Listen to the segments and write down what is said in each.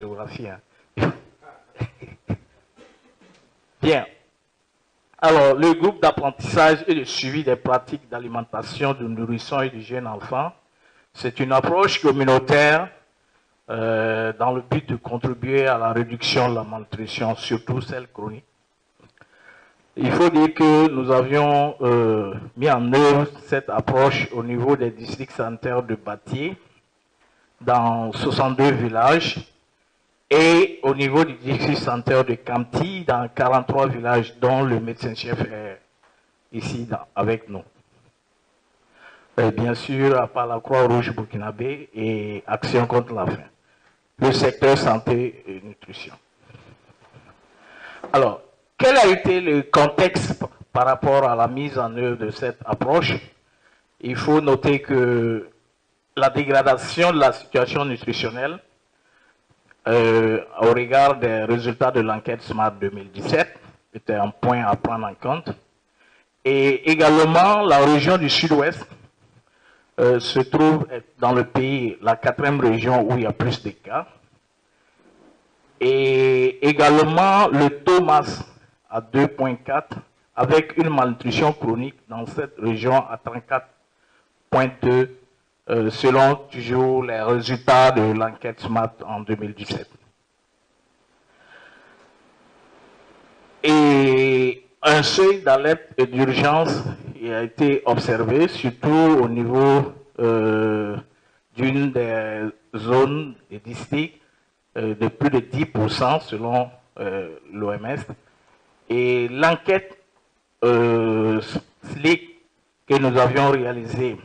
géographie. Hein. Bien. Alors, le groupe d'apprentissage et de suivi des pratiques d'alimentation, de nourrisson et de jeunes enfants, c'est une approche communautaire dans le but de contribuer à la réduction de la malnutrition, surtout celle chronique. Il faut dire que nous avions mis en œuvre cette approche au niveau des districts sanitaires de Batié, dans 62 villages, et au niveau du district sanitaire de Kamti, dans 43 villages, dont le médecin-chef est ici avec nous. Et bien sûr, à part la Croix-Rouge burkinabé et Action contre la faim. Le secteur santé et nutrition. Alors, quel a été le contexte par rapport à la mise en œuvre de cette approche? Il faut noter que la dégradation de la situation nutritionnelle au regard des résultats de l'enquête SMART 2017 était un point à prendre en compte. Et également, la région du sud-ouest se trouve dans le pays, la 4e région où il y a plus de cas. Et également, le taux masse à 2,4 avec une malnutrition chronique dans cette région à 34,2 selon toujours les résultats de l'enquête SMART en 2017. Et un seuil d'alerte et d'urgence a été observé, surtout au niveau d'une des zones des districts de plus de 10% selon l'OMS. Et l'enquête SLIC que nous avions réalisée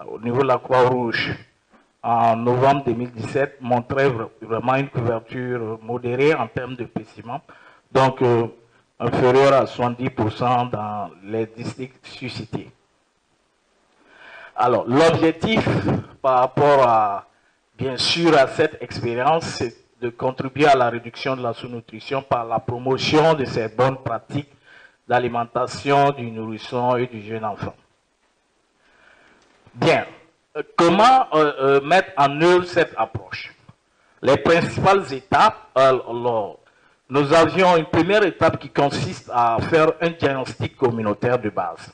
au niveau de la Croix-Rouge en novembre 2017 montrait vraiment une couverture modérée en termes de péciments, donc inférieure à 70% dans les districts suscités. Alors, l'objectif par rapport à, bien sûr, à cette expérience, c'est de contribuer à la réduction de la sous-nutrition par la promotion de ces bonnes pratiques d'alimentation du nourrisson et du jeune enfant. Bien, comment mettre en œuvre cette approche? Les principales étapes, alors, nous avions une première étape qui consiste à faire un diagnostic communautaire de base.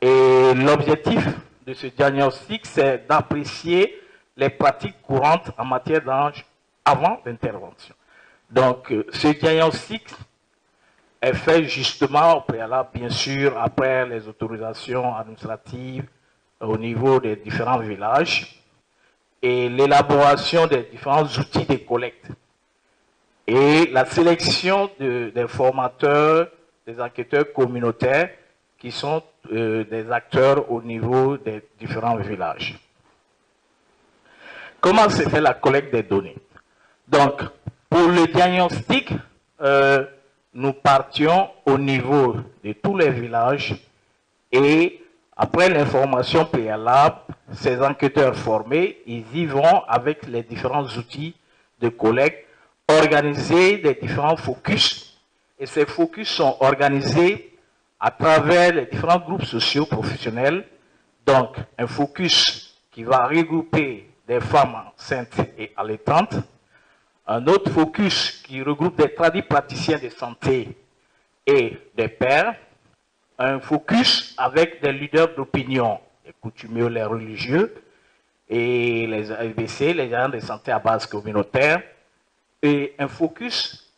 Et l'objectif de ce diagnostic, c'est d'apprécier les pratiques courantes en matière d'âge avant l'intervention. Donc, ce diagnostic est fait justement au préalable, bien sûr, après les autorisations administratives au niveau des différents villages et l'élaboration des différents outils de collecte et la sélection des formateurs, des enquêteurs communautaires qui sont des acteurs au niveau des différents villages. Comment se fait la collecte des données? Donc, pour le diagnostic, nous partions au niveau de tous les villages et après l'information préalable, ces enquêteurs formés, ils y vont avec les différents outils de collecte, organiser des différents focus. Et ces focus sont organisés à travers les différents groupes sociaux professionnels. Donc, un focus qui va regrouper des femmes enceintes et allaitantes. Un autre focus qui regroupe des praticiens de santé et des pères. Un focus avec des leaders d'opinion, les coutumiers, les religieux, et les AVC, les agents de santé à base communautaire, et un focus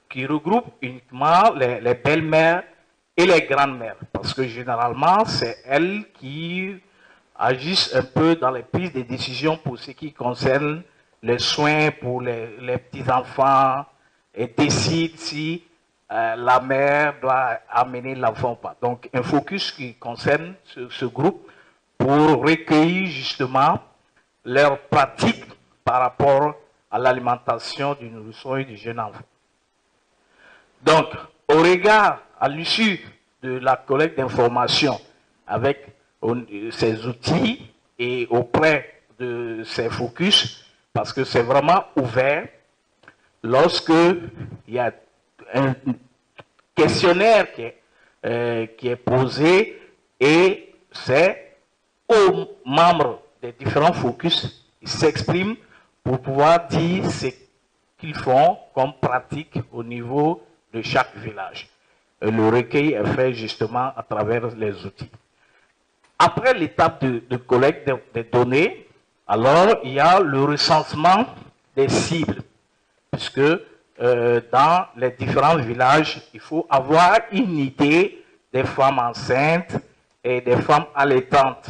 qui regroupe uniquement les belles-mères et les grandes-mères, parce que généralement, c'est elles qui agissent un peu dans les prises de décisions pour ce qui concerne les soins pour les petits-enfants, et décident si la mère doit amener l'enfant ou pas. Donc, un focus qui concerne ce groupe pour recueillir justement leurs pratiques par rapport à l'alimentation du nourrisson et du jeune enfant. Donc, au regard, à l'issue de la collecte d'informations avec ces outils et auprès de ces focus, parce que c'est vraiment ouvert, lorsque il y a un questionnaire qui est posé et c'est aux membres des différents focus, ils s'expriment pour pouvoir dire qu'ils font comme pratique au niveau de chaque village. Le recueil est fait justement à travers les outils. Après l'étape de collecte des données, alors il y a le recensement des cibles, puisque dans les différents villages, il faut avoir une idée des femmes enceintes et des femmes allaitantes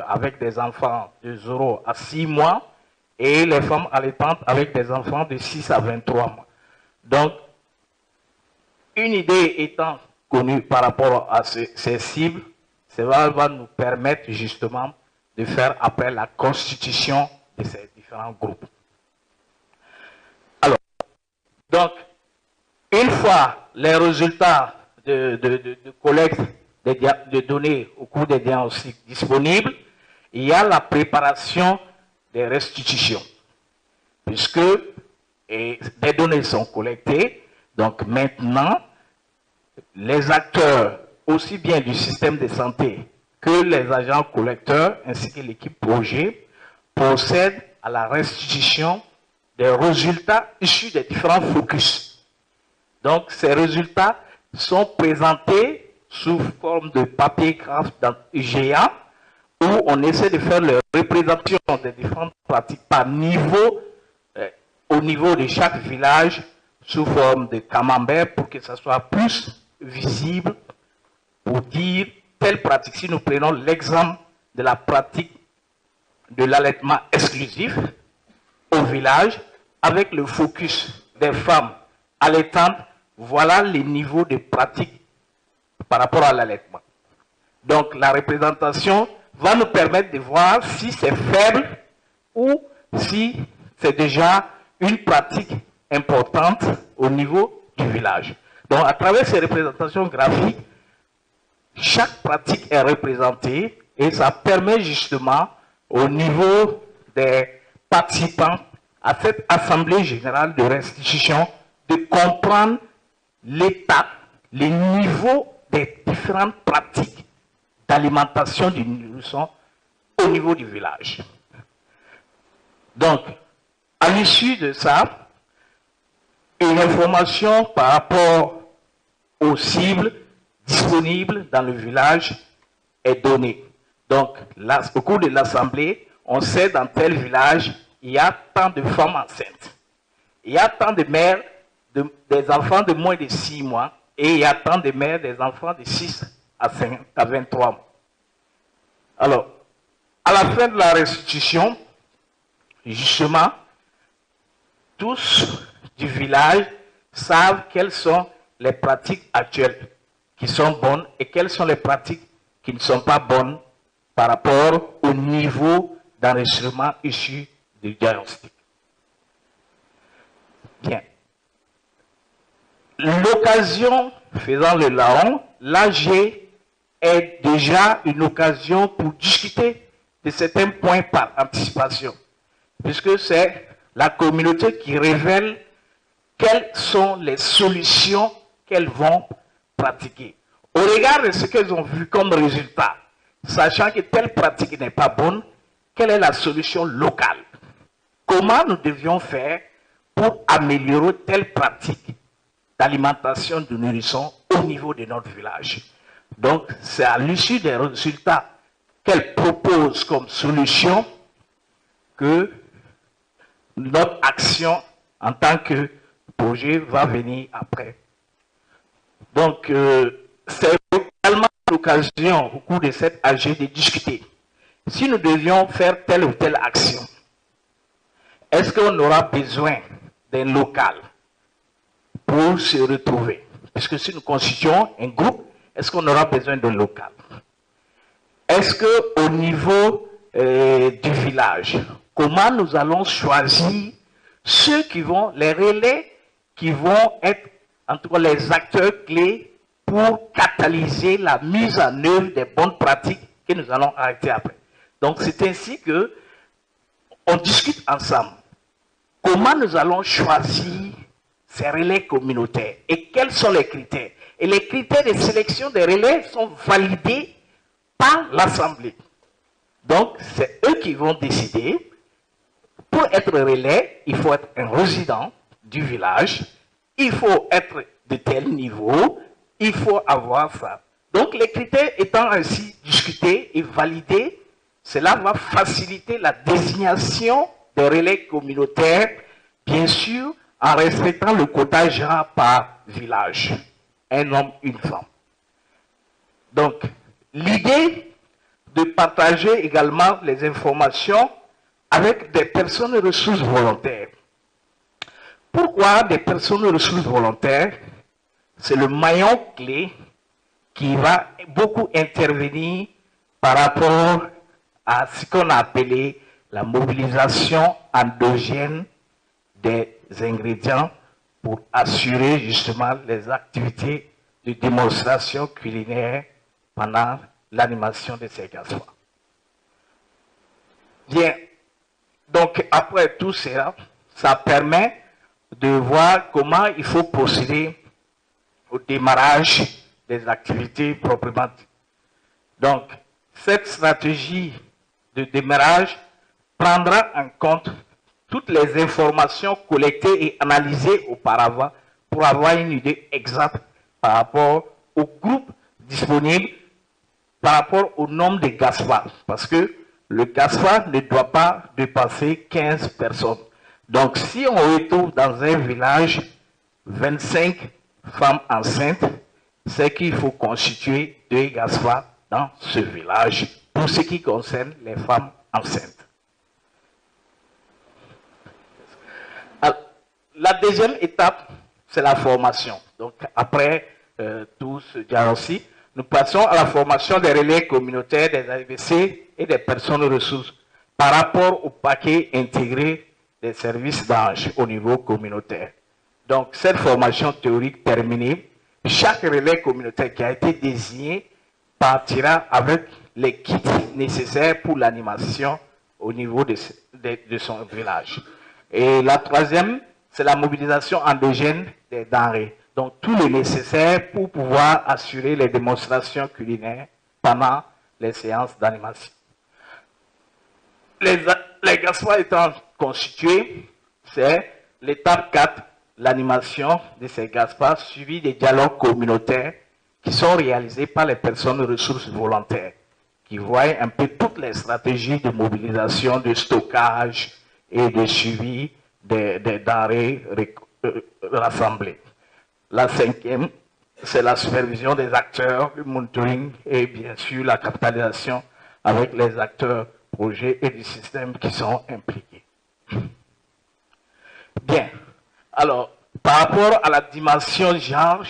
avec des enfants de 0 à 6 mois et les femmes allaitantes avec des enfants de 6 à 23 mois. Donc, une idée étant connue par rapport à ces cibles, cela va nous permettre justement de faire après la constitution de ces différents groupes. Alors, donc, une fois les résultats de collecte de données au cours des diagnostics disponibles, il y a la préparation des restitutions, puisque des données sont collectées. Donc maintenant, les acteurs, aussi bien du système de santé que les agents collecteurs ainsi que l'équipe projet, procèdent à la restitution des résultats issus des différents focus. Donc ces résultats sont présentés sous forme de papier graphe géant où on essaie de faire la représentation des différentes pratiques par niveau, au niveau de chaque village, sous forme de camembert pour que ça soit plus visible pour dire telle pratique. Si nous prenons l'exemple de la pratique de l'allaitement exclusif au village, avec le focus des femmes allaitantes, voilà les niveaux de pratique par rapport à l'allaitement. Donc la représentation va nous permettre de voir si c'est faible ou si c'est déjà une pratique importante au niveau du village. Donc à travers ces représentations graphiques, chaque pratique est représentée et ça permet justement au niveau des participants à cette assemblée générale de restitution de comprendre l'état, les niveaux des différentes pratiques d'alimentation du nourrisson au niveau du village. Donc, à l'issue de ça, une information par rapport aux cibles disponibles dans le village est donnée. Donc, là, au cours de l'assemblée, on sait dans tel village, il y a tant de femmes enceintes. Il y a tant de mères, des enfants de moins de 6 mois, et il y a tant de mères des enfants de 6 à 23 mois. Alors, à la fin de la restitution, justement, tous du village savent quelles sont les pratiques actuelles qui sont bonnes et quelles sont les pratiques qui ne sont pas bonnes par rapport au niveau d'enregistrement issu du diagnostic. Bien. L'occasion faisant le larron, l'AG est déjà une occasion pour discuter de certains points par anticipation, puisque c'est la communauté qui révèle quelles sont les solutions qu'elles vont pratiquer. Au regard de ce qu'elles ont vu comme résultat, sachant que telle pratique n'est pas bonne, quelle est la solution locale? Comment nous devions faire pour améliorer telle pratique d'alimentation du nourrisson au niveau de notre village? Donc, c'est à l'issue des résultats qu'elle propose comme solution que notre action en tant que projet va venir après. Donc, c'est également l'occasion au cours de cette AG de discuter. Si nous devions faire telle ou telle action, est-ce qu'on aura besoin d'un local pour se retrouver? Puisque si nous constituons un groupe, est-ce qu'on aura besoin d'un local? Est-ce qu'au niveau du village, comment nous allons choisir ceux qui vont, les relais qui vont être, en tout cas les acteurs clés pour catalyser la mise en œuvre des bonnes pratiques que nous allons arrêter après. Donc c'est ainsi que on discute ensemble. Comment nous allons choisir ces relais communautaires et quels sont les critères? Et les critères de sélection des relais sont validés par l'Assemblée. Donc c'est eux qui vont décider pour être relais, il faut être un résident du village, il faut être de tel niveau, il faut avoir ça. Donc les critères étant ainsi discutés et validés, cela va faciliter la désignation des relais communautaires, bien sûr, en respectant le quota genre par village. Un homme, une femme. Donc, l'idée de partager également les informations avec des personnes ressources volontaires. Pourquoi des personnes ressources volontaires? C'est le maillon clé qui va beaucoup intervenir par rapport à ce qu'on a appelé la mobilisation endogène des ingrédients pour assurer justement les activités de démonstration culinaire pendant l'animation de ces GASPA. Bien, donc après tout cela, ça permet de voir comment il faut procéder au démarrage des activités proprement dites. Donc, cette stratégie de démarrage prendra en compte toutes les informations collectées et analysées auparavant pour avoir une idée exacte par rapport au groupe disponible, par rapport au nombre de GASPA. Parce que le GASPA ne doit pas dépasser 15 personnes. Donc, si on retrouve dans un village 25 femmes enceintes, c'est qu'il faut constituer 2 GASPA dans ce village pour ce qui concerne les femmes enceintes. Alors, la deuxième étape, c'est la formation. Donc, après tout ce diagnostic, nous passons à la formation des relais communautaires, des AVC et des personnes ressources par rapport au paquet intégré des services d'âge au niveau communautaire. Donc, cette formation théorique terminée, chaque relais communautaire qui a été désigné partira avec les kits nécessaires pour l'animation au niveau de son village. Et la troisième, c'est la mobilisation endogène des denrées. Donc, tout le nécessaire pour pouvoir assurer les démonstrations culinaires pendant les séances d'animation. Les GASPA étant constitués, c'est l'étape 4, l'animation de ces GASPA, suivi des dialogues communautaires qui sont réalisés par les personnes ressources volontaires, qui voient un peu toutes les stratégies de mobilisation, de stockage et de suivi des denrées rassemblées. La cinquième, c'est la supervision des acteurs, le monitoring et bien sûr la capitalisation avec les acteurs projets et du système qui sont impliqués. Bien. Alors, par rapport à la dimension genre,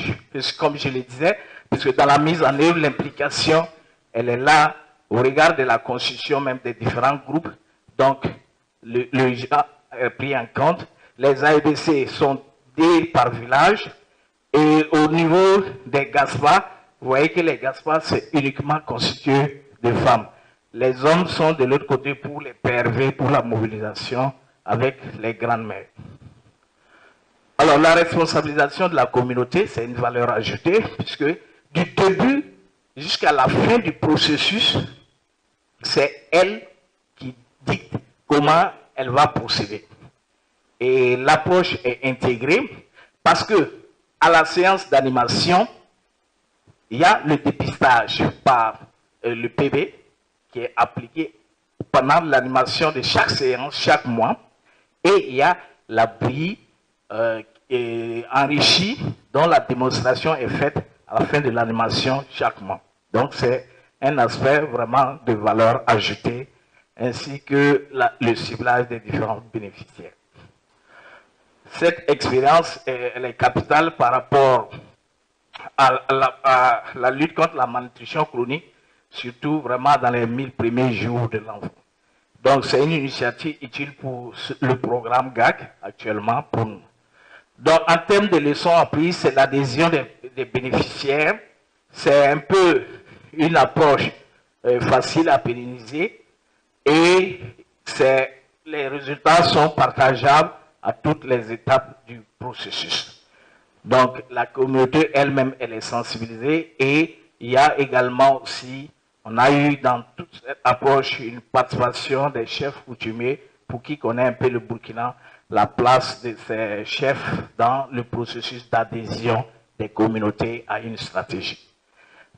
comme je le disais, puisque dans la mise en œuvre, l'implication, elle est là au regard de la constitution même des différents groupes. Donc, le genre est pris en compte. Les AEBC sont des par village. Et au niveau des GASPA, vous voyez que les GASPA, c'est uniquement constitué de femmes. Les hommes sont de l'autre côté pour les PRV, pour la mobilisation avec les grandes-mères. Alors, la responsabilisation de la communauté, c'est une valeur ajoutée, puisque du début jusqu'à la fin du processus, c'est elle qui dicte comment elle va procéder. Et l'approche est intégrée parce que à la séance d'animation, il y a le dépistage par le PB qui est appliqué pendant l'animation de chaque séance, chaque mois, et il y a l'abri enrichi dont la démonstration est faite à la fin de l'animation chaque mois. Donc c'est un aspect vraiment de valeur ajoutée ainsi que le ciblage des différents bénéficiaires. Cette expérience elle est capitale par rapport à la lutte contre la malnutrition chronique, surtout vraiment dans les 1000 premiers jours de l'enfant. Donc c'est une initiative utile pour le programme GAC actuellement pour nous. Donc en termes de leçons apprises, c'est l'adhésion des bénéficiaires. C'est un peu une approche facile à pérenniser et les résultats sont partageables à toutes les étapes du processus. Donc la communauté elle-même, elle est sensibilisée et il y a également aussi, on a eu dans toute cette approche une participation des chefs coutumiers pour qui connaît un peu le Burkina, la place de ces chefs dans le processus d'adhésion des communautés à une stratégie.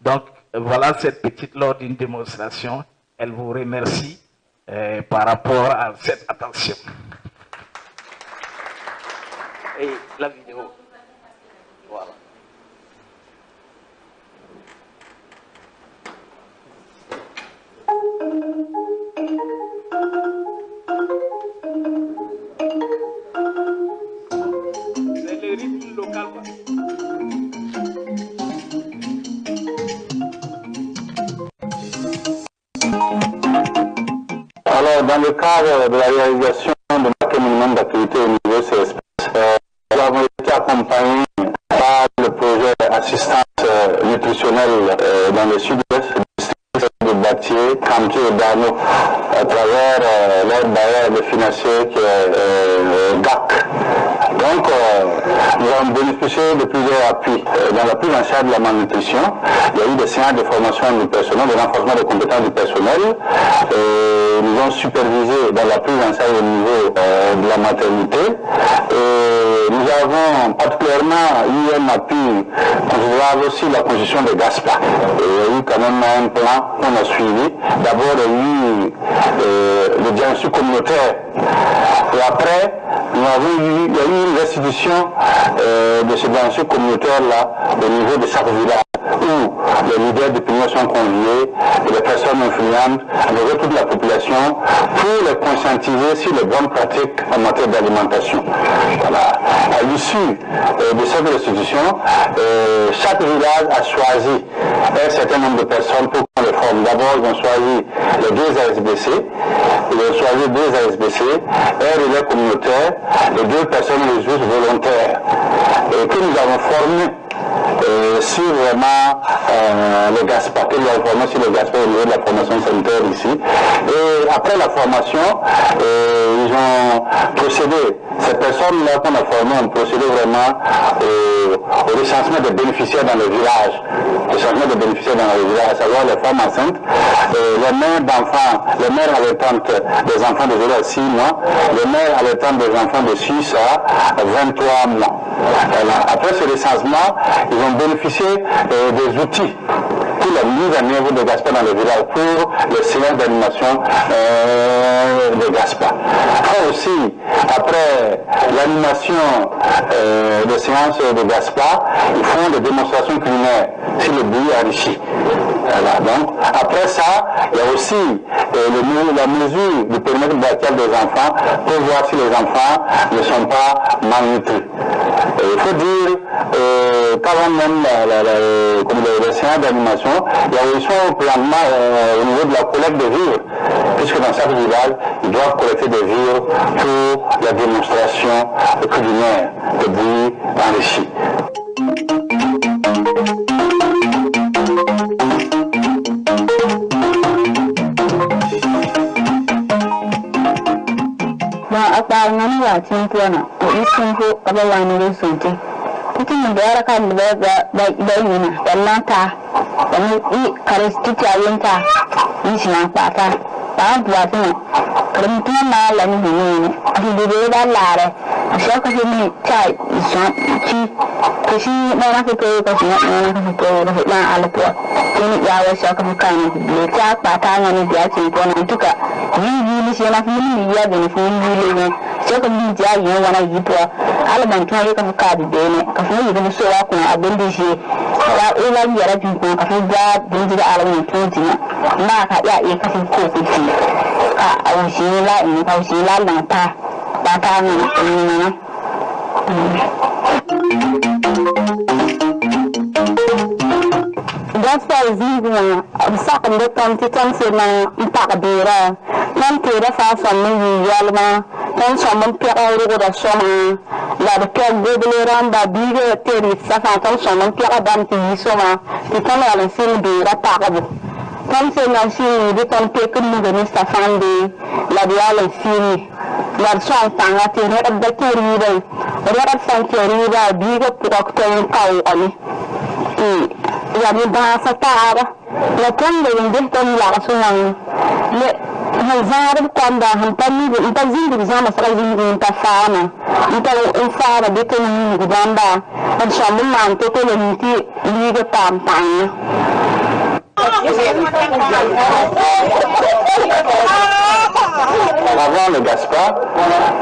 Donc, voilà cette petite lors d'une démonstration. Elle vous remercie par rapport à cette attention. Et la vidéo. Voilà. C'est le rythme local. Alors, dans le cadre de la réalisation de marqué minimum d'activité au niveau CSP, nous avons été accompagnés par le projet assistance nutritionnelle dans le sud-ouest de Batier, Camtier et Darno, à travers l'aide bailleur financier qui est GAC. Donc, nous avons bénéficié de plusieurs appuis. Dans la prise en charge de la malnutrition, il y a eu des séances de formation du personnel, de renforcement des compétences du personnel. Nous avons supervisé dans la prise en charge au niveau de la maternité. Nous avons particulièrement eu un appui considérable aussi la position de GASPA. Il y a eu quand même un plan qu'on a suivi. D'abord, il y a eu le diagnostic communautaire. Et après, il y a eu une restitution de ce diagnostic communautaire-là au niveau de chaque village, où les leaders d'opinion sont conviés, et les personnes influentes, avec toute la population, pour les conscientiser sur les bonnes pratiques en matière d'alimentation. Voilà. À l'issue de cette restitution, chaque village a choisi un certain nombre de personnes pour qu'on les forme. D'abord, ils ont choisi les 2 ASBC, ils ont choisi 2 ASBC, un relais communautaire et 2 personnes ressources volontaires, et que nous avons formés sur vraiment le GASPA, que nous avons formé sur le GASPA au niveau de la formation sanitaire ici. Et après la formation, ils ont procédé, ces personnes-là qu'on a formées ont procédé vraiment au recensement des bénéficiaires dans le village, à savoir les femmes enceintes, les mères d'enfants, les mères allaitantes des enfants de 0 à 6 mois, les mères allaitantes des enfants de 6 à 23 mois. Voilà. Après ce recensement, ils ont bénéficié des outils pour la mise en œuvre de GASPA dans le village, pour les séances d'animation de GASPA. Aussi, après l'animation des séances de GASPA, ils font des démonstrations culinaires sur le bouilli enrichi. Voilà. Donc, après ça, il y a aussi la mesure du périmètre brachial des enfants pour voir si les enfants ne sont pas malnutris. Il faut dire qu'avant même les séances d'animation, il y a aussi un plan au niveau de la collecte de vivres, puisque dans chaque village, ils doivent collecter des vivres pour la démonstration culinaire de bouilli enrichi. Mutum da ya raka da yuna da nata da mu karisti tiyayinta yi shi na fata ba an buwa suna karimtu na lani hune ne dubu da lare a shi aka fi mini ta ci ko shi na fito ko shi na fito da hudan alfuwa kini ya wasu aka fi kayan ne ta fata ne biya ce ko na duka yi shi na fi mini ya gani fi yi ne sai ka bi ja yi wani yi to alban tun yi ka fi ka bi ne ka fi yi da so wa kun abin da shi ya ila ya rabin ko ka fi ga bin da alamin tun tina na ka iya ka fi ko ku ci a wushi la in ka wushi la na ta ba ta ne GASPA zingwa sakan da tantitan sai na takdira nan tira fa fannin yalma nan samun fi'aure da soma la da ke goberan da biga teri safa kan samun fi'a dan ti soma ti kan ala sin bi rata qabu kan sai na shi di kan ke kun da ni safan de la di ala sin la so tanga ti da teri dai da san teri da biga prokton kaw ani يعني بها فتاة لكن اللي بيهتم لعصوان Hazard quando un po' di bisogna fare un tafana, un fare di tenere di gamba, facciamo un manto con le miti lì che pampagna. Avant le Gaspard,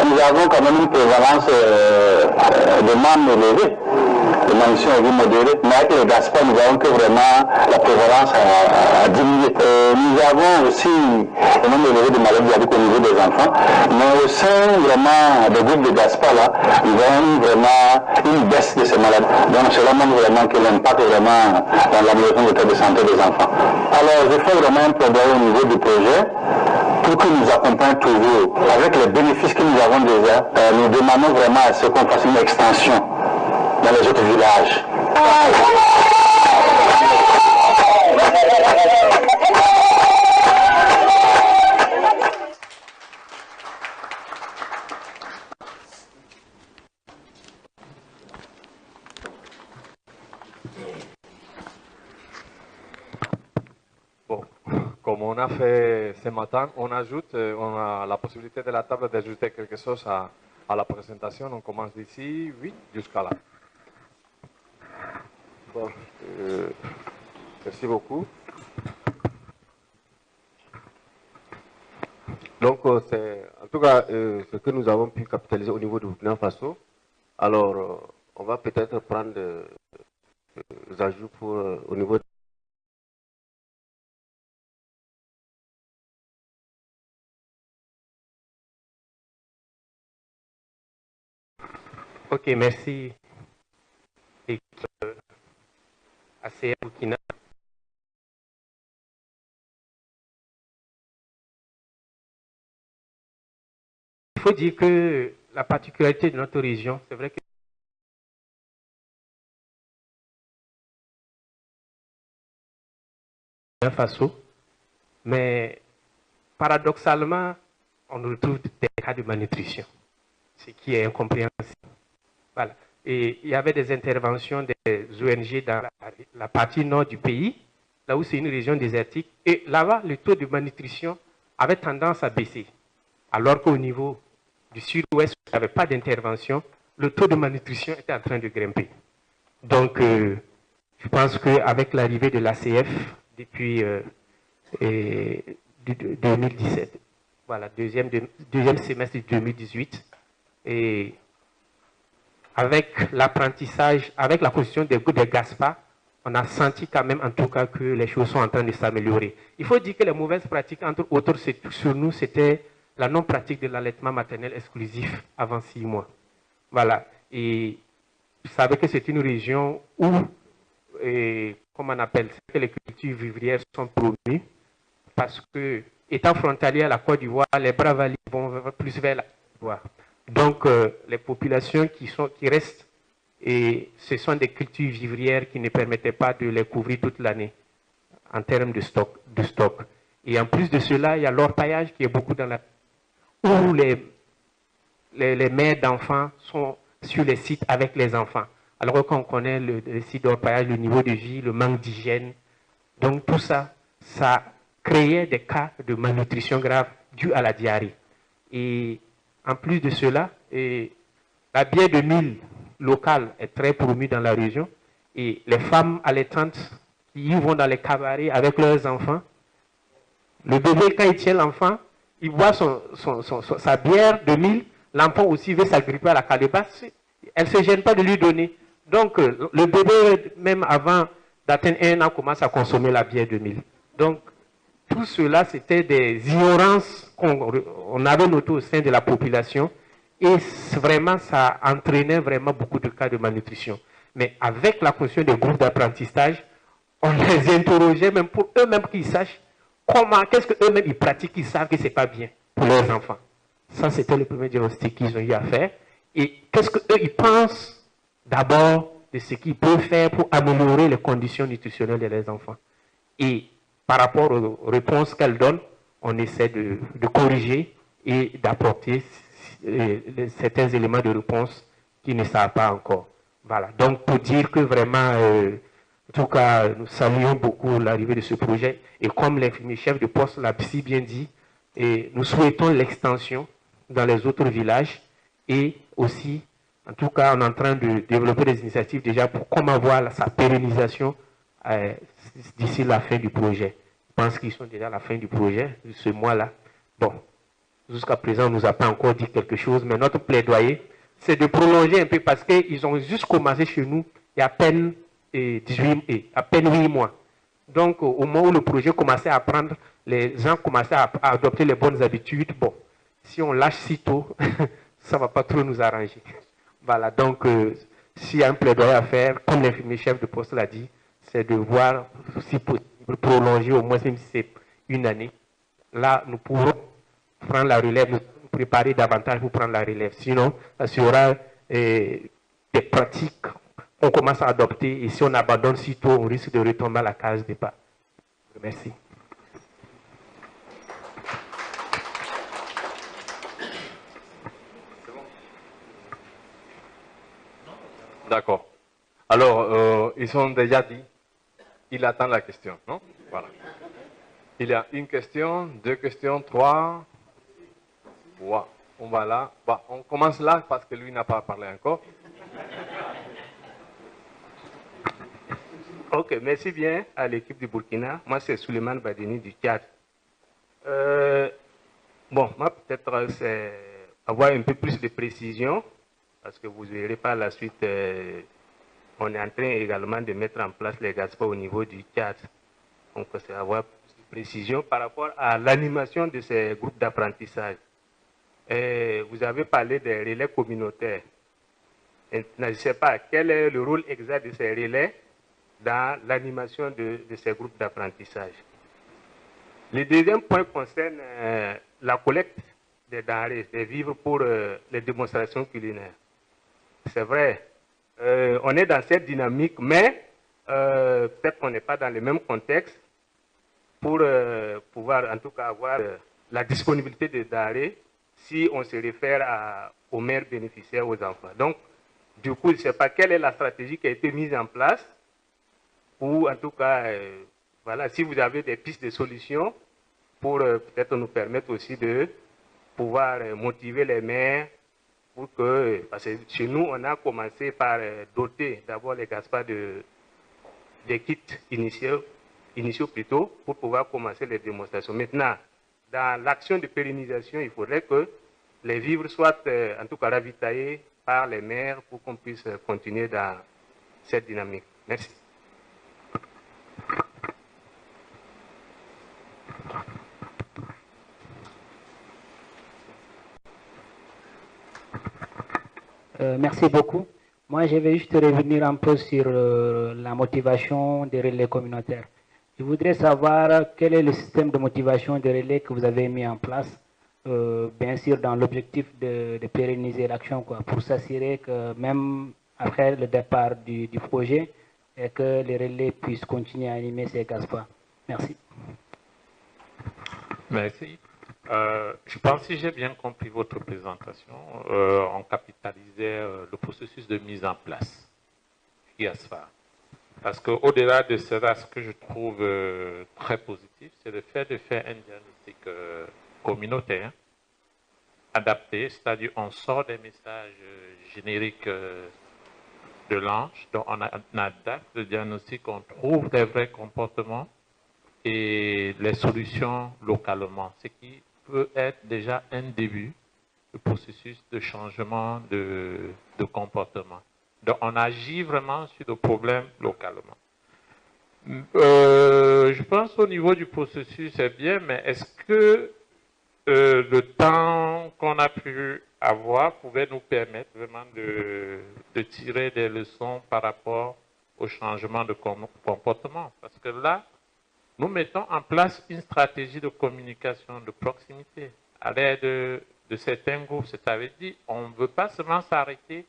nous avons quand même une prévalence de membres élevés, de munitions modérées, mais avec le Gaspard, nous avons que vraiment la prévalence a diminué. Nous avons aussi le nombre élevé de maladies diabétiques au niveau des enfants, mais au sein vraiment des groupes de Gaspard, là, nous avons vraiment une baisse de ces maladies. Donc cela montre vraiment que l'impact est vraiment dans l'amélioration de l'état de santé des enfants. Alors je fais vraiment un plaidoyer au niveau du projet pour qu'ils nous accompagnent toujours. Avec les bénéfices que nous avons déjà, nous demandons vraiment à ce qu'on fasse une extension dans les autres villages. Comme on a fait ce matin, on a la possibilité de la table d'ajouter quelque chose à la présentation. On commence d'ici, oui, jusqu'à là. Bon, merci beaucoup. Donc, en tout cas ce que nous avons pu capitaliser au niveau du Burkina Faso. Alors, on va peut-être prendre des ajouts pour, au niveau de... Ok, merci. ACR Burkina. Il faut dire que la particularité de notre région, c'est vrai que Faso, mais paradoxalement, on retrouve des cas de malnutrition, ce qui est incompréhensible. Voilà. Et il y avait des interventions des ONG dans la partie nord du pays, là où c'est une région désertique, et là-bas, le taux de malnutrition avait tendance à baisser. Alors qu'au niveau du sud-ouest, où il n'y avait pas d'intervention, le taux de malnutrition était en train de grimper. Donc, je pense qu'avec l'arrivée de l'ACF, depuis 2017, voilà, deuxième semestre de 2018, et avec l'apprentissage, avec la construction des groupes de GASPA, on a senti quand même en tout cas que les choses sont en train de s'améliorer. Il faut dire que les mauvaises pratiques, entre autres, sur nous, c'était la non-pratique de l'allaitement maternel exclusif avant 6 mois. Voilà. Et vous savez que c'est une région où, comme on appelle, que les cultures vivrières sont promues, parce que, étant frontalier à la Côte d'Ivoire, les Bravaliers vont plus vers la Côte d'Ivoire. Donc, les populations qui restent, et ce sont des cultures vivrières qui ne permettaient pas de les couvrir toute l'année en termes de stock. Et en plus de cela, il y a l'orpaillage qui est beaucoup dans la... où les mères d'enfants sont sur les sites avec les enfants. Alors qu'on connaît le site d'orpaillage, le niveau de vie, le manque d'hygiène. Donc tout ça, ça créait des cas de malnutrition grave due à la diarrhée. Et en plus de cela, la bière de mil locale est très promue dans la région. Et les femmes allaitantes qui y vont dans les cabarets avec leurs enfants, le bébé, quand il tient l'enfant, il boit sa bière de mil, l'enfant aussi veut s'agripper à la calebasse, elle ne se gêne pas de lui donner. Donc, le bébé, même avant d'atteindre 1 an, commence à consommer la bière de mil. Donc, tout cela, c'était des ignorances qu'on avait notées au sein de la population et vraiment, ça entraînait vraiment beaucoup de cas de malnutrition. Mais avec la construction des groupes d'apprentissage, on les interrogeait même pour eux-mêmes qu'ils sachent comment, qu'est-ce qu'eux-mêmes ils pratiquent, ils savent que ce n'est pas bien pour leurs enfants. Ça, c'était le premier diagnostic qu'ils ont eu à faire. Et qu'est-ce qu'eux, ils pensent d'abord de ce qu'ils peuvent faire pour améliorer les conditions nutritionnelles de leurs enfants. Et par rapport aux réponses qu'elles donnent, on essaie de corriger et d'apporter certains éléments de réponse qu'ils ne savent pas encore. Voilà. Donc, pour dire que vraiment, en tout cas, nous saluons beaucoup l'arrivée de ce projet. Et comme l'infirmier chef de poste l'a si bien dit, Et nous souhaitons l'extension dans les autres villages et aussi, en tout cas, on est en train de développer des initiatives déjà pour comment voir sa pérennisation d'ici la fin du projet. Je pense qu'ils sont déjà à la fin du projet, ce mois-là. Bon, jusqu'à présent, on ne nous a pas encore dit quelque chose, mais notre plaidoyer, c'est de prolonger un peu parce qu'ils ont juste commencé chez nous il y a à peine 8 mois. Donc, au moment où le projet commençait à prendre, les gens commençaient à adopter les bonnes habitudes. Bon, si on lâche si tôt, ça ne va pas trop nous arranger. Voilà, donc, s'il y a un plaidoyer à faire, comme l'infirmier chef de poste l'a dit, c'est de voir si possible prolonger au moins, même si c'est une année. Là, nous pourrons prendre la relève, nous préparer davantage pour prendre la relève. Sinon, ça sera des pratiques qu'on commence à adopter et si on abandonne si tôt, on risque de retomber à la case départ. Merci. D'accord. Alors, ils sont déjà dit. Il attend la question, non? Voilà. Il y a une question, 2 questions, 3. Ouais, on va là. Bah, on commence là parce que lui n'a pas parlé encore. Ok, merci bien à l'équipe du Burkina. Moi, c'est Suleiman Badeni du Tchad. Bon, moi, peut-être c'est avoir un peu plus de précision, parce que vous verrez par la suite, on est en train également de mettre en place les GASPA au niveau du Tchad. Donc, c'est avoir plus de précision par rapport à l'animation de ces groupes d'apprentissage. Vous avez parlé des relais communautaires. Je ne sais pas quel est le rôle exact de ces relais dans l'animation de ces groupes d'apprentissage. Le deuxième point concerne la collecte des denrées, des vivres pour les démonstrations culinaires. C'est vrai, on est dans cette dynamique, mais peut-être qu'on n'est pas dans le même contexte pour pouvoir en tout cas avoir la disponibilité des denrées si on se réfère aux mères bénéficiaires, aux enfants. Donc, du coup, je ne sais pas quelle est la stratégie qui a été mise en place ou en tout cas, voilà, si vous avez des pistes de solutions pour peut-être nous permettre aussi de pouvoir motiver les mères pour que, parce que chez nous, on a commencé par doter d'abord les GASPA des kits initiaux plutôt, pour pouvoir commencer les démonstrations. Maintenant, dans l'action de pérennisation, il faudrait que les vivres soient en tout cas ravitaillés par les mères pour qu'on puisse continuer dans cette dynamique. Merci. Merci beaucoup. Moi, je vais juste revenir un peu sur la motivation des relais communautaires. Je voudrais savoir quel est le système de motivation des relais que vous avez mis en place, bien sûr dans l'objectif de pérenniser l'action, pour s'assurer que même après le départ du projet, et que les relais puissent continuer à animer ces GASPA. Merci. Merci. Je pense que si j'ai bien compris votre présentation, on capitalisait le processus de mise en place GASPA. Parce qu'au-delà de cela, ce que je trouve très positif, c'est le fait de faire un diagnostic communautaire adapté, c'est-à-dire on sort des messages génériques de l'ange, donc on adapte le diagnostic, on trouve des vrais comportements et les solutions localement, ce qui peut être déjà un début du processus de changement de comportement. Donc, on agit vraiment sur le problème localement. Je pense au niveau du processus, c'est bien, mais est-ce que le temps qu'on a pu avoir pouvait nous permettre vraiment de tirer des leçons par rapport au changement de comportement? Parce que là, nous mettons en place une stratégie de communication de proximité à l'aide de certains groupes. C'est-à-dire, on ne veut pas seulement s'arrêter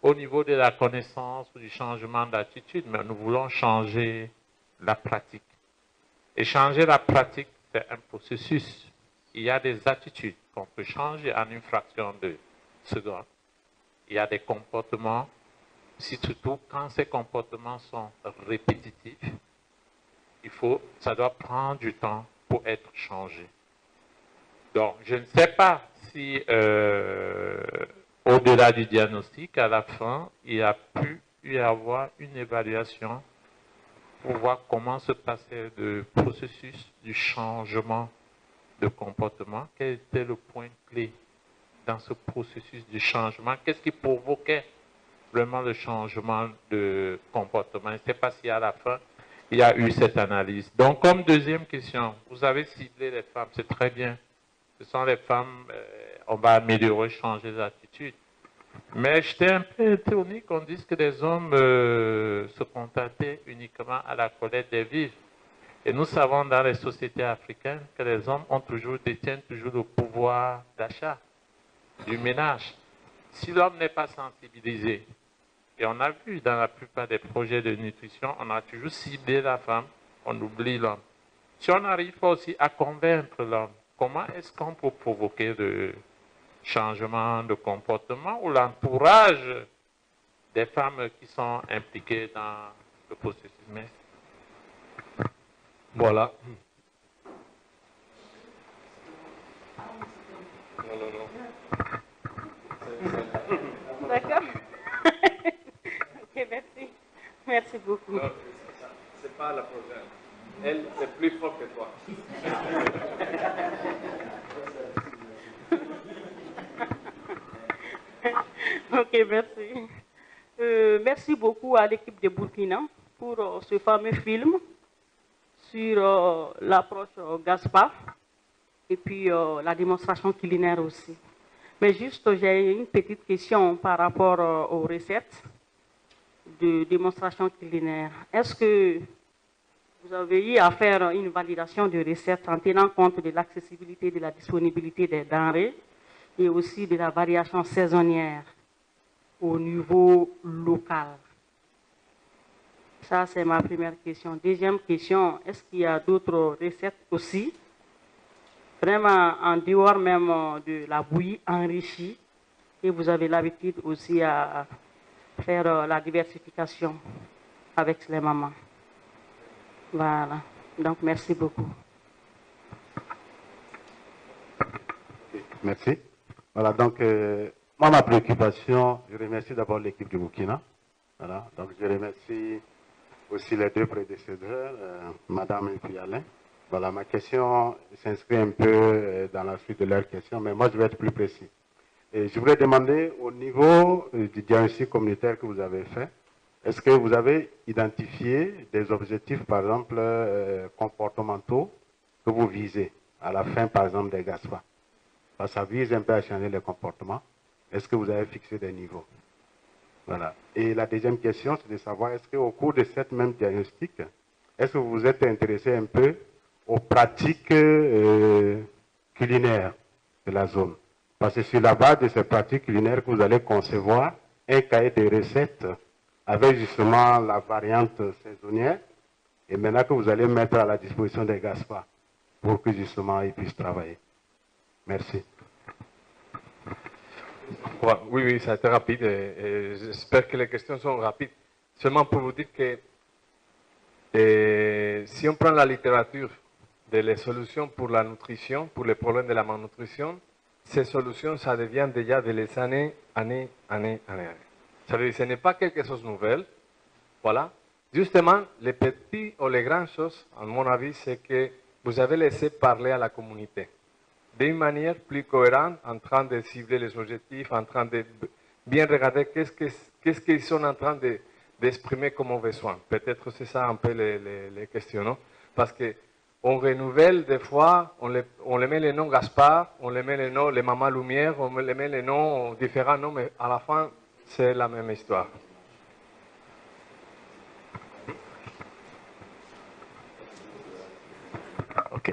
au niveau de la connaissance ou du changement d'attitude, mais nous voulons changer la pratique. Et changer la pratique, c'est un processus. Il y a des attitudes qu'on peut changer en une fraction de seconde. Il y a des comportements, surtout quand ces comportements sont répétitifs, ça doit prendre du temps pour être changé. Donc, je ne sais pas si, au-delà du diagnostic, à la fin, il a pu y avoir une évaluation pour voir comment se passait le processus du changement de comportement. Quel était le point clé dans ce processus de changement? Qu'est-ce qui provoquait vraiment le changement de comportement? Je ne sais pas si à la fin, il y a eu cette analyse. Donc, comme deuxième question, vous avez ciblé les femmes, c'est très bien. Ce sont les femmes, on va améliorer, changer les attitudes. Mais j'étais un peu étonné qu'on dise que les hommes se contentaient uniquement à la collecte des vivres. Et nous savons dans les sociétés africaines que les hommes détiennent toujours le pouvoir d'achat, du ménage. Si l'homme n'est pas sensibilisé, et on a vu dans la plupart des projets de nutrition, on a toujours ciblé la femme, on oublie l'homme. Si on n'arrive pas aussi à convaincre l'homme, comment est-ce qu'on peut provoquer le changement de comportement ou l'entourage des femmes qui sont impliquées dans le processus? Mais voilà. D'accord. Ok, merci. Merci beaucoup. C'est pas la problème. Elle, c'est plus fort que toi. Ok, merci. Merci beaucoup à l'équipe de Burkina pour ce fameux film sur l'approche GASPA et puis la démonstration culinaire aussi. Mais juste, j'ai une petite question par rapport aux recettes de démonstration culinaire. Est-ce que vous avez eu à faire une validation de recettes en tenant compte de l'accessibilité, de la disponibilité des denrées et aussi de la variation saisonnière au niveau local? Ça, c'est ma première question. Deuxième question, est-ce qu'il y a d'autres recettes aussi, vraiment en dehors même de la bouillie enrichie, et vous avez l'habitude aussi à faire la diversification avec les mamans? Voilà. Donc, merci beaucoup. Merci. Voilà, donc, moi, ma préoccupation, je remercie d'abord l'équipe du Burkina. Voilà, donc je remercie aussi les deux prédécesseurs, Madame et puis Alain. Voilà, ma question s'inscrit un peu dans la suite de leurs questions, mais moi, je vais être plus précis. Et je voudrais demander, au niveau du diagnostic communautaire que vous avez fait, est-ce que vous avez identifié des objectifs, par exemple, comportementaux que vous visez à la fin, par exemple, des GASPA? Parce que ça vise un peu à changer les comportements. Est-ce que vous avez fixé des niveaux? Voilà. Et la deuxième question, c'est de savoir, est-ce qu'au cours de cette même diagnostic, est-ce que vous vous êtes intéressé un peu aux pratiques culinaires de la zone? Parce que c'est sur la base de ces pratiques culinaires que vous allez concevoir un cahier de recettes avec justement la variante saisonnière, et maintenant que vous allez mettre à la disposition des GASPA pour que justement ils puissent travailler. Merci. Ouais, oui, ça a été rapide et j'espère que les questions sont rapides. Seulement pour vous dire que si on prend la littérature des solutions pour la nutrition, pour les problèmes de la malnutrition, ces solutions, ça devient déjà des années. Ça veut dire que ce n'est pas quelque chose de nouvel. Voilà. Justement, les petits ou les grandes choses, à mon avis, c'est que vous avez laissé parler à la communauté d'une manière plus cohérente, en train de cibler les objectifs, en train de bien regarder qu'est-ce qu'ils sont en train d'exprimer comme besoin. Peut-être c'est ça un peu les questions, non? Parce qu'on renouvelle des fois, on les met les noms Gaspard, on les met les noms les Maman Lumière, on les met les noms différents, non, mais à la fin, c'est la même histoire. Ok.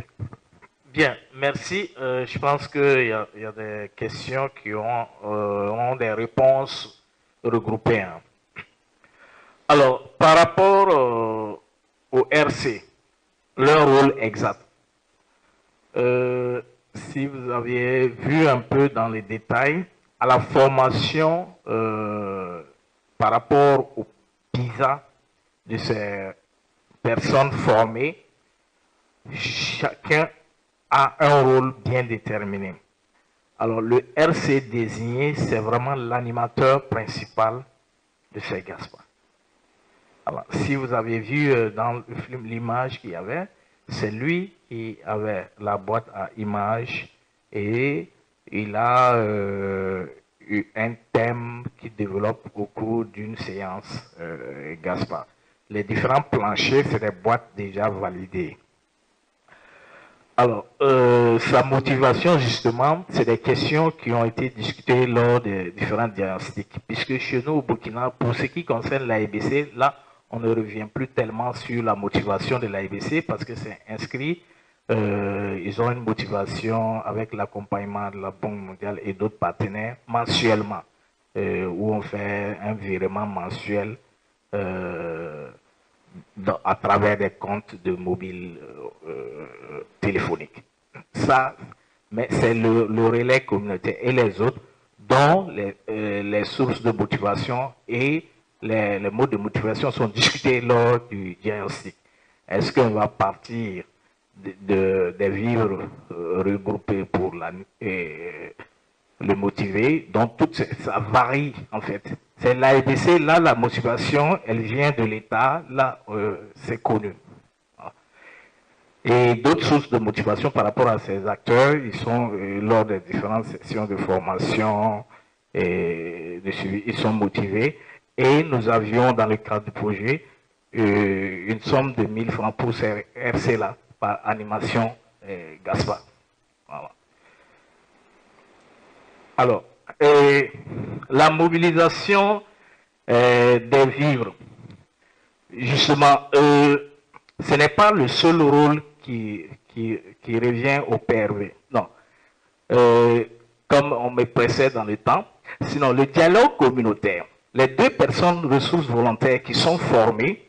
Bien, merci. Je pense qu'il y a des questions qui ont des réponses regroupées. Hein. Alors, par rapport au RC, leur rôle exact. Si vous aviez vu un peu dans les détails, à la formation par rapport au PISA de ces personnes formées, chacun a un rôle bien déterminé. Alors, le RC désigné, c'est vraiment l'animateur principal de ces GASPA. Alors, si vous avez vu dans le film l'image qu'il y avait, c'est lui qui avait la boîte à images et il a eu un thème qu'il développe au cours d'une séance GASPA. Les différents planchers, c'est des boîtes déjà validées. Alors, sa motivation, justement, c'est des questions qui ont été discutées lors des différents diagnostics. Puisque chez nous, au Burkina, pour ce qui concerne l'AIBC, là, on ne revient plus tellement sur la motivation de l'AIBC parce que c'est inscrit. Ils ont une motivation avec l'accompagnement de la Banque mondiale et d'autres partenaires mensuellement, où on fait un virement mensuel à travers des comptes de mobile téléphoniques. Ça, mais c'est le relais communautaire et les autres dont les sources de motivation et les modes de motivation sont discutés lors du diagnostic. Est-ce qu'on va partir des vivres regroupés pour le motiver? Donc tout ça varie en fait. C'est l'AIBC, là la motivation, elle vient de l'État, là c'est connu. Et d'autres sources de motivation par rapport à ces acteurs, ils sont lors des différentes sessions de formation et de suivi, ils sont motivés. Et nous avions dans le cadre du projet une somme de 1000 francs pour ces RC-là par animation GASPA. Voilà. Alors, la mobilisation des vivres, justement, ce n'est pas le seul rôle qui revient au PRV. Non. Comme on me précède dans le temps, sinon le dialogue communautaire, les deux personnes ressources volontaires qui sont formées,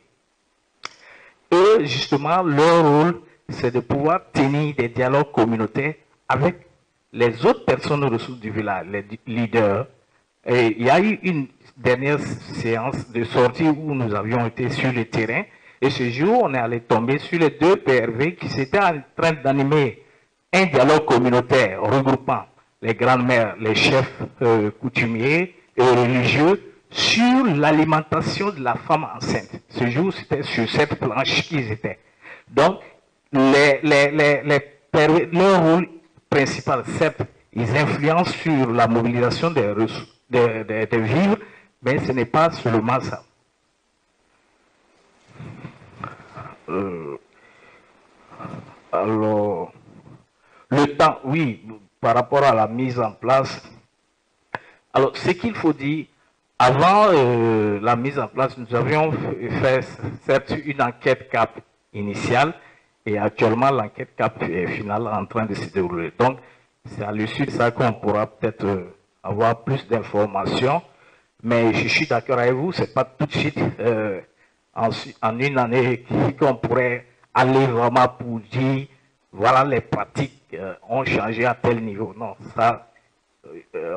eux, justement, leur rôle, c'est de pouvoir tenir des dialogues communautaires avec les autres personnes ressources du village, les leaders. Et il y a eu une dernière séance de sortie où nous avions été sur le terrain. Et ce jour, on est allé tomber sur les deux PRV qui s'étaient en train d'animer un dialogue communautaire regroupant les grandes-mères, les chefs coutumiers et religieux sur l'alimentation de la femme enceinte. Ce jour, c'était sur cette planche qu'ils étaient. Donc, leur rôle principal, certes, ils influencent sur la mobilisation des vivres, mais ce n'est pas seulement ça. Alors, le temps, oui, par rapport à la mise en place. Alors, ce qu'il faut dire, avant la mise en place, nous avions fait certes une enquête CAP initiale et actuellement l'enquête CAP finale en train de se dérouler. Donc, c'est à l'issue de ça qu'on pourra peut-être avoir plus d'informations. Mais je suis d'accord avec vous, c'est pas tout de suite en une année qu'on pourrait aller vraiment pour dire voilà les pratiques ont changé à tel niveau. Non, ça,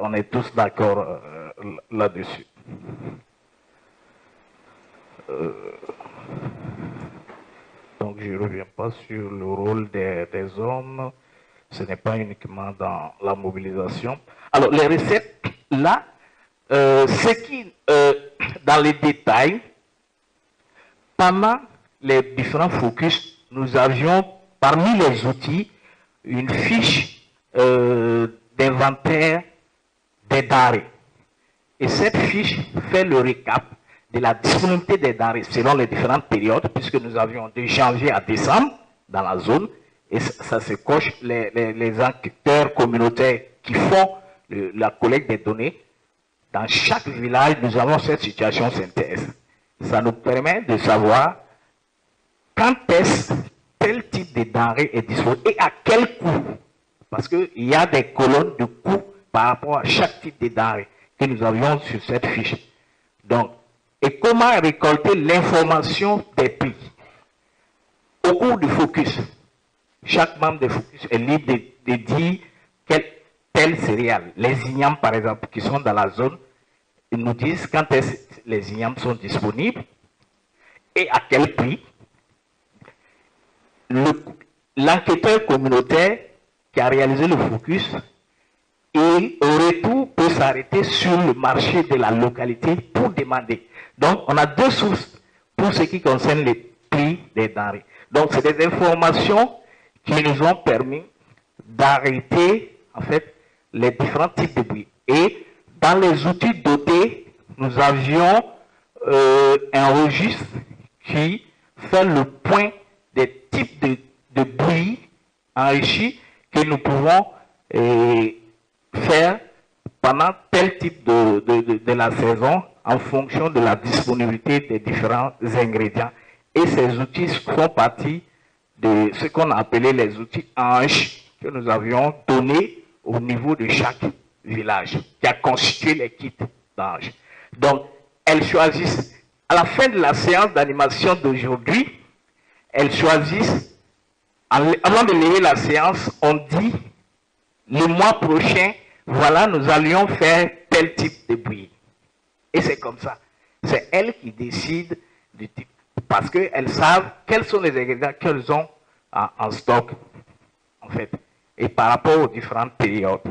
on est tous d'accord là-dessus. Donc je ne reviens pas sur le rôle des hommes, ce n'est pas uniquement dans la mobilisation. Alors les recettes, là, ce qui, dans les détails, pendant les différents focus, nous avions parmi les outils une fiche d'inventaire des denrées. Et cette fiche fait le récap de la disponibilité des denrées selon les différentes périodes, puisque nous avions de janvier à décembre dans la zone, et ça se coche les enquêteurs communautaires qui font la collecte des données. Dans chaque village, nous avons cette situation synthèse. Ça nous permet de savoir quand est-ce tel type de denrée est disponible et à quel coût. Parce qu'il y a des colonnes de coûts par rapport à chaque type de denrée que nous avions sur cette fiche. Donc, et comment récolter l'information des prix. Au cours du focus, chaque membre de focus est libre de dire telle céréale. Les ignames, par exemple, qui sont dans la zone, ils nous disent quand les ignames sont disponibles et à quel prix. L'enquêteur communautaire qui a réalisé le focus et au retour peut s'arrêter sur le marché de la localité pour demander. Donc, on a deux sources pour ce qui concerne les prix des denrées. Donc, c'est des informations qui nous ont permis d'arrêter, en fait, les différents types de bruit. Et dans les outils dotés, nous avions un registre qui fait le point des types de bruit enrichis que nous pouvons faire pendant tel type de la saison en fonction de la disponibilité des différents ingrédients. Et ces outils font partie de ce qu'on a appelé les outils hanches que nous avions donnés au niveau de chaque village, qui a constitué les kits d'anges. Donc, elles choisissent, à la fin de la séance d'animation d'aujourd'hui, elles choisissent, avant de lever la séance, on dit, le mois prochain, voilà, nous allions faire tel type de bruit. Et c'est comme ça. C'est elles qui décident du type. Parce qu'elles savent quels sont les ingrédients qu'elles ont en stock, en fait, et par rapport aux différentes périodes.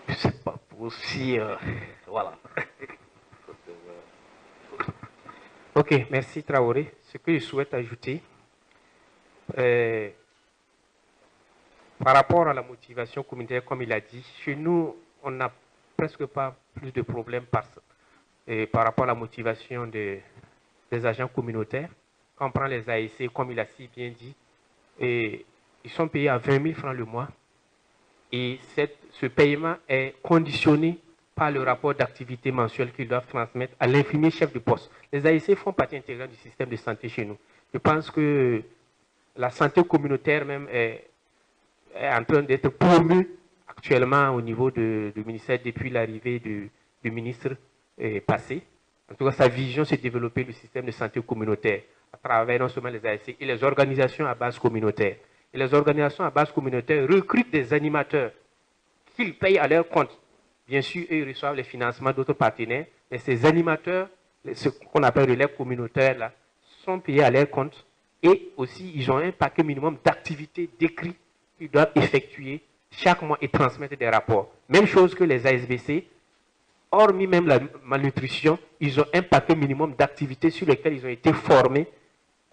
Je sais pas pour si... voilà. Ok, merci Traoré. Ce que je souhaite ajouter, par rapport à la motivation communautaire, comme il a dit, chez nous, on n'a presque pas plus de problèmes par rapport à la motivation des agents communautaires. Quand on prend les ASC, comme il a si bien dit, ils sont payés à 20 000 francs le mois. Et ce paiement est conditionné par le rapport d'activité mensuel qu'ils doivent transmettre à l'infirmier chef de poste. Les ASC font partie intégrante du système de santé chez nous. Je pense que la santé communautaire même est en train d'être promue actuellement au niveau du ministère depuis l'arrivée du ministre passé. En tout cas, sa vision, c'est de développer le système de santé communautaire à travers non seulement les ASC et les organisations à base communautaire. Et les organisations à base communautaire recrutent des animateurs qu'ils payent à leur compte. Bien sûr, eux, ils reçoivent les financements d'autres partenaires, mais ces animateurs, ce qu'on appelle relais communautaire, là, sont payés à leur compte. Et aussi, ils ont un paquet minimum d'activités décrites qu'ils doivent effectuer chaque mois et transmettre des rapports. Même chose que les ASBC, hormis même la malnutrition, ils ont un paquet minimum d'activités sur lesquelles ils ont été formés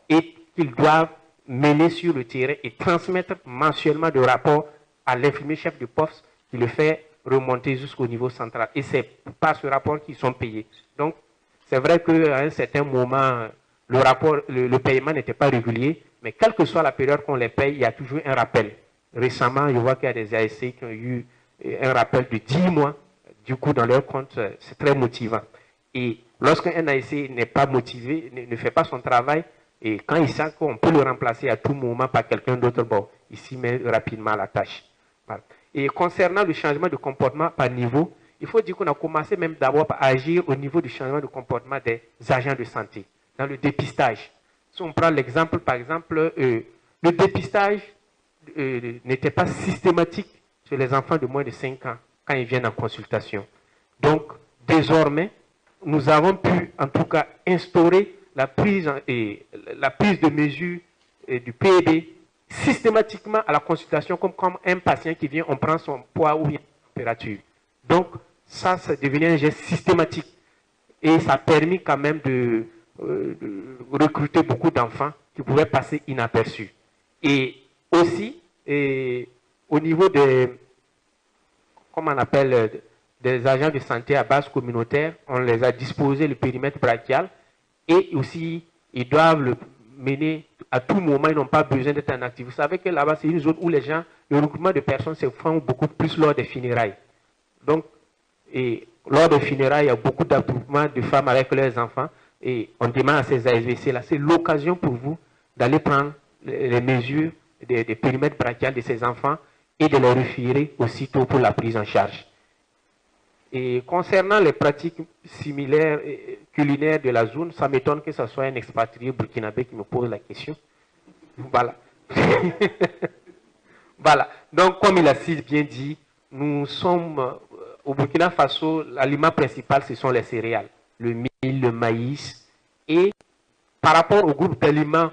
et qu'ils doivent mener sur le terrain et transmettre mensuellement de rapports à l'infirmier chef de poste qui le fait remonter jusqu'au niveau central. Et c'est par ce rapport qu'ils sont payés. Donc, c'est vrai qu'à un certain moment, le paiement n'était pas régulier, mais quelle que soit la période qu'on les paye, il y a toujours un rappel. Récemment, je vois qu'il y a des ASC qui ont eu un rappel de 10 mois, du coup, dans leur compte, c'est très motivant. Et lorsqu'un ASC n'est pas motivé, ne fait pas son travail, et quand il sent qu'on peut le remplacer à tout moment par quelqu'un d'autre, bon, il s'y met rapidement à la tâche. Voilà. Et concernant le changement de comportement par niveau, il faut dire qu'on a commencé même d'abord par agir au niveau du changement de comportement des agents de santé, dans le dépistage. Si on prend l'exemple, par exemple, le dépistage n'était pas systématique chez les enfants de moins de 5 ans quand ils viennent en consultation. Donc, désormais, nous avons pu, en tout cas, instaurer la prise de mesure du PEB systématiquement à la consultation, comme un patient qui vient, on prend son poids ou bien sa température. Donc, ça devient un geste systématique. Et ça a permis quand même de recruter beaucoup d'enfants qui pouvaient passer inaperçus. Et aussi, au niveau des, comment on appelle, des agents de santé à base communautaire, on les a disposé le périmètre brachial et aussi, ils doivent le mener à tout moment, ils n'ont pas besoin d'être en actif. Vous savez que là-bas, c'est une zone où les gens, le regroupement de personnes se font beaucoup plus lors des funérailles. Donc, lors des funérailles, il y a beaucoup d'attroupements de femmes avec leurs enfants et on demande à ces ASVC là, c'est l'occasion pour vous d'aller prendre les mesures des périmètres brachiales de ces enfants et de les référer aussitôt pour la prise en charge. Et concernant les pratiques similaires culinaires de la zone, ça m'étonne que ce soit un expatrié burkinabé qui me pose la question. Voilà. Voilà. Donc, comme il a si bien dit, nous sommes au Burkina Faso, l'aliment principal, ce sont les céréales, le mil, le maïs et par rapport au groupe d'aliments,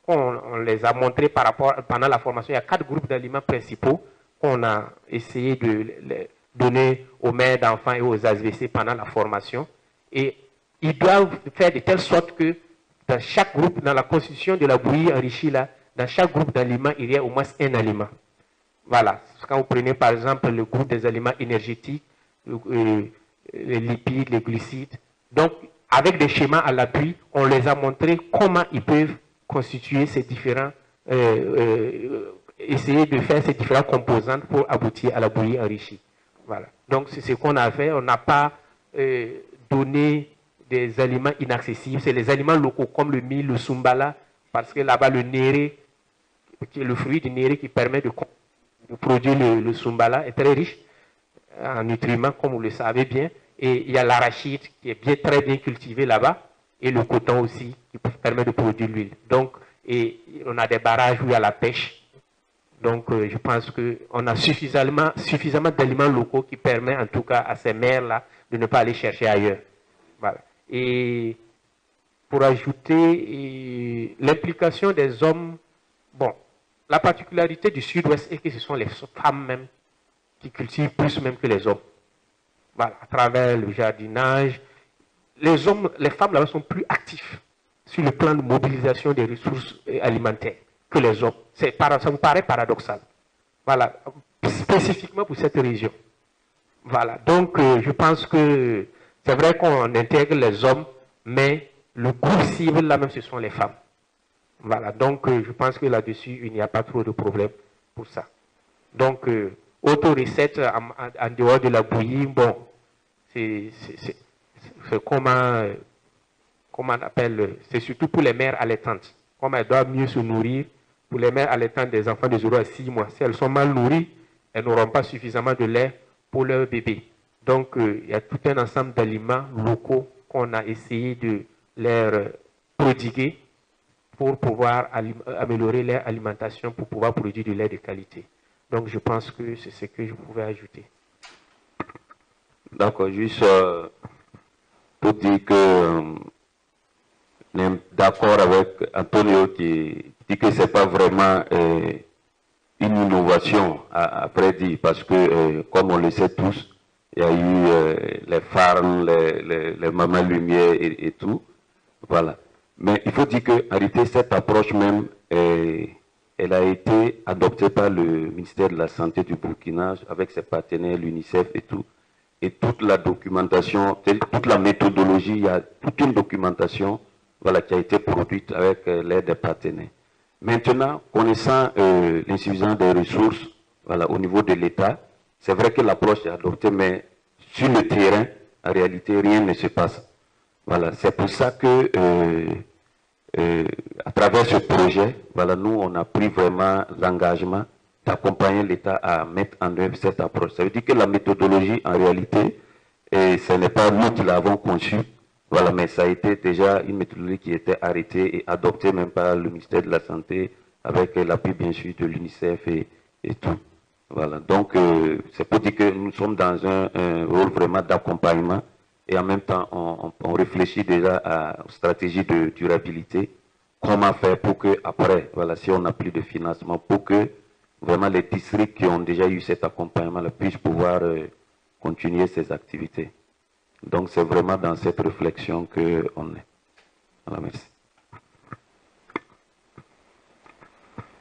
on les a montrés pendant la formation. Il y a 4 groupes d'aliments principaux qu'on a essayé de donner aux mères d'enfants et aux ASVC pendant la formation. Et ils doivent faire de telle sorte que dans chaque groupe, dans la constitution de la bouillie enrichie, là, dans chaque groupe d'aliments, il y a au moins un aliment. Voilà. Quand vous prenez par exemple le groupe des aliments énergétiques, les lipides, les glucides. Donc, avec des schémas à l'appui, on les a montré comment ils peuvent constituer ces différents, essayer de faire ces différentes composantes pour aboutir à la bouillie enrichie. Voilà. Donc, c'est ce qu'on a fait. On n'a pas donné des aliments inaccessibles. C'est les aliments locaux comme le mil, le sumbala, parce que là-bas, le néré, qui est le fruit du néré qui permet de produire le sumbala, est très riche en nutriments, comme vous le savez bien. Et il y a l'arachide qui est très bien cultivé là-bas, et le coton aussi, qui permet de produire l'huile. Donc, et on a des barrages où il y a la pêche. Donc, je pense qu'on a suffisamment d'aliments locaux qui permettent, en tout cas, à ces mères-là, de ne pas aller chercher ailleurs. Voilà. Et pour ajouter, l'implication des hommes, bon, la particularité du Sud-Ouest est que ce sont les femmes même qui cultivent plus même que les hommes. Voilà, à travers le jardinage. Les hommes, les femmes là-bas sont plus actifs sur le plan de mobilisation des ressources alimentaires que les hommes. Ça vous paraît paradoxal. Voilà, spécifiquement pour cette région. Voilà, donc je pense que c'est vrai qu'on intègre les hommes, mais le groupe cible là même ce sont les femmes. Voilà, donc je pense que là-dessus, il n'y a pas trop de problème pour ça. Donc, auto-recette en dehors de la bouillie, bon, c'est comment on appelle, c'est surtout pour les mères allaitantes. Comme elles doivent mieux se nourrir, pour les mères allaitantes des enfants de 0 à 6 mois, si elles sont mal nourries, elles n'auront pas suffisamment de lait pour leur bébé. Donc, il y a tout un ensemble d'aliments locaux qu'on a essayé de leur prodiguer pour pouvoir améliorer leur alimentation, pour pouvoir produire du lait de qualité. Donc, je pense que c'est ce que je pouvais ajouter. D'accord, juste pour dire que on est d'accord avec Antonio qui dit que ce n'est pas vraiment une innovation à vrai dire, parce que, comme on le sait tous, il y a eu les phares, les mamans lumière et tout. Voilà. Mais il faut dire qu'en réalité, cette approche même, elle a été adoptée par le ministère de la Santé du Burkina avec ses partenaires, l'UNICEF et tout. Et toute la documentation, toute la méthodologie, il y a toute une documentation voilà, qui a été produite avec l'aide des partenaires. Maintenant, connaissant l'insuffisance des ressources voilà, au niveau de l'État, c'est vrai que l'approche est adoptée, mais sur le terrain, en réalité, rien ne se passe. Voilà, c'est pour ça que, à travers ce projet, voilà, nous, on a pris vraiment l'engagement d'accompagner l'État à mettre en œuvre cette approche. Ça veut dire que la méthodologie, en réalité, ce n'est pas nous qui l'avons conçue, voilà, mais ça a été déjà une méthodologie qui était arrêtée et adoptée même par le ministère de la Santé, avec l'appui bien sûr de l'UNICEF et tout. Voilà, donc c'est pour dire que nous sommes dans un rôle vraiment d'accompagnement et en même temps on réfléchit déjà aux stratégies de durabilité, comment faire pour que après, voilà, si on n'a plus de financement, pour que vraiment les districts qui ont déjà eu cet accompagnement puissent pouvoir continuer ces activités. Donc c'est vraiment dans cette réflexion qu'on est. Voilà, merci.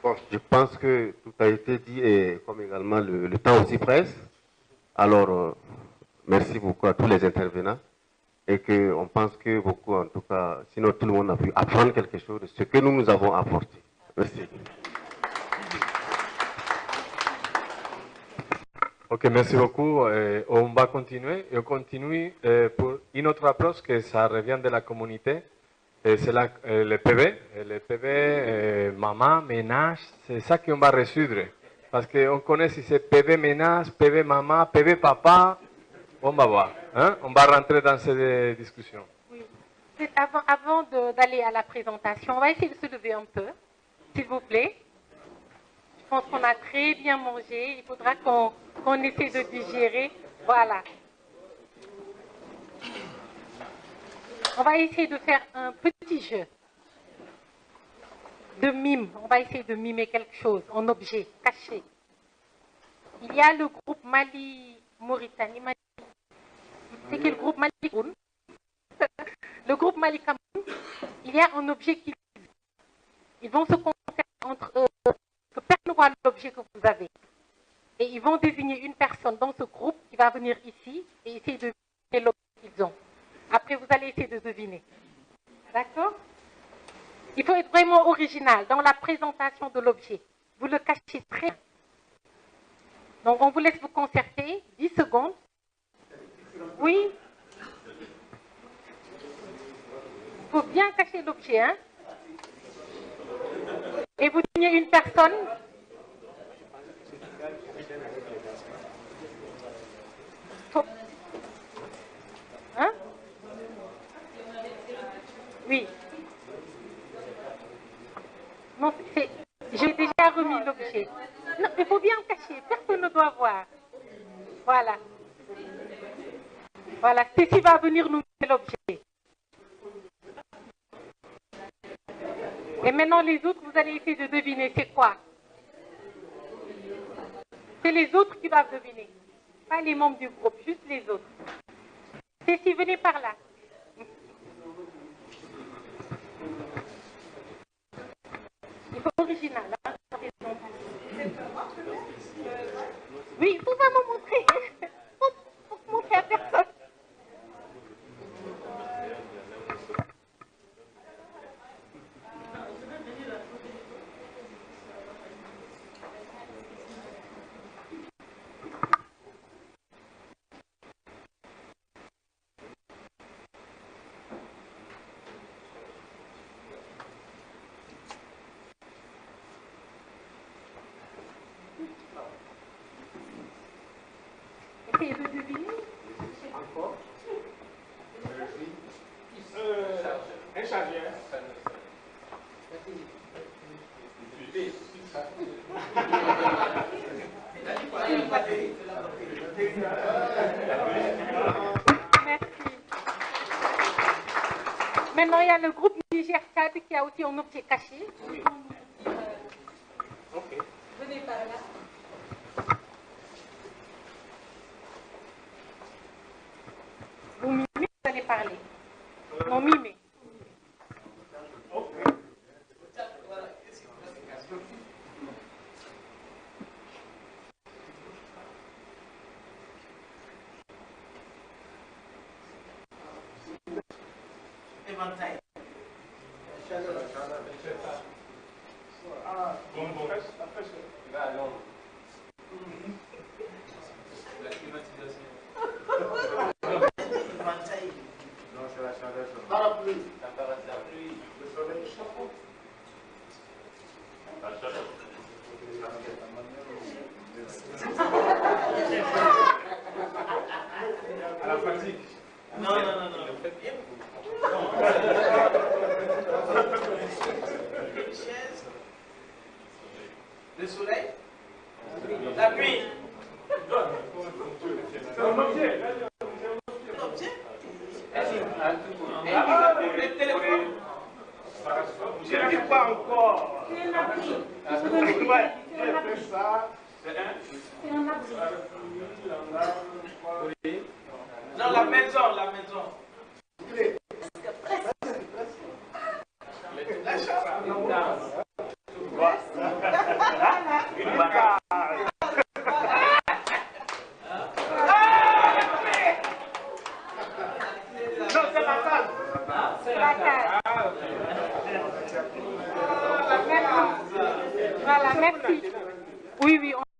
Bon, je pense que tout a été dit et comme également le temps aussi presse. Alors, merci beaucoup à tous les intervenants et qu'on pense que beaucoup, en tout cas, sinon tout le monde a pu apprendre quelque chose de ce que nous avons apporté. Merci. Ok, merci beaucoup. On va continuer et on continue pour une autre approche que ça revient de la communauté. C'est le PV. Le PV, maman, ménage, c'est ça qu'on va résoudre. Parce qu'on connaît si c'est PV ménage, PV maman, PV papa. On va voir. Hein? On va rentrer dans ces discussions. Oui. Avant d'aller à la présentation, on va essayer de se lever un peu, s'il vous plaît. Je pense qu'on a très bien mangé. Il faudra qu'on essaie de digérer. Voilà. On va essayer de faire un petit jeu. de mime. On va essayer de mimer quelque chose, un objet caché. Il y a le groupe Mali-Mauritanie. C'est quel groupe Mali-Cameroun? Le groupe Mali-Cameroun, il y a un objet qui... Ils vont se concentrer entre eux, que personne ne voit l'objet que vous avez. Et ils vont désigner une personne dans ce groupe qui va venir ici et essayer de deviner l'objet qu'ils ont. Après, vous allez essayer de deviner. D'accord? Il faut être vraiment original dans la présentation de l'objet. Vous le cachez très bien. Donc, on vous laisse vous concerter. 10 secondes. Oui? Il faut bien cacher l'objet, hein? Et vous désignez une personne. Hein? Oui. Non, j'ai déjà remis l'objet. Non, il faut bien le cacher. Personne ne doit voir. Voilà. Voilà. Ceci va venir nous donner l'objet. Et maintenant, les autres, vous allez essayer de deviner c'est quoi. C'est les autres qui doivent deviner. Pas les membres du groupe, juste les autres. Ceci, venez par là. Il faut original. Hein? Oui, il faut pas me montrer. Il faut montrer à personne. Essayez de deviner. Encore. Un chargeur. Merci. Maintenant, il y a le groupe Niger-Tchad qui a aussi un objet caché. Ok. Venez par là. Vous mimez, vous allez parler. Non, mimez. Éventail. La climatisation. Non, c'est la chaleur. Parapluie. La pluie. Le soleil. La chaleur. À la fatigue. Non. Une chaise. Le soleil. La pluie. C'est un objet. Un objet. Le téléphone. Je ne dis pas encore. C'est un abri. Ouais, j'ai fait ça. C'est un abri. Non, la maison. La chambre. Une barre. Non, c'est la case. C'est la case. Voilà, merci. Oui,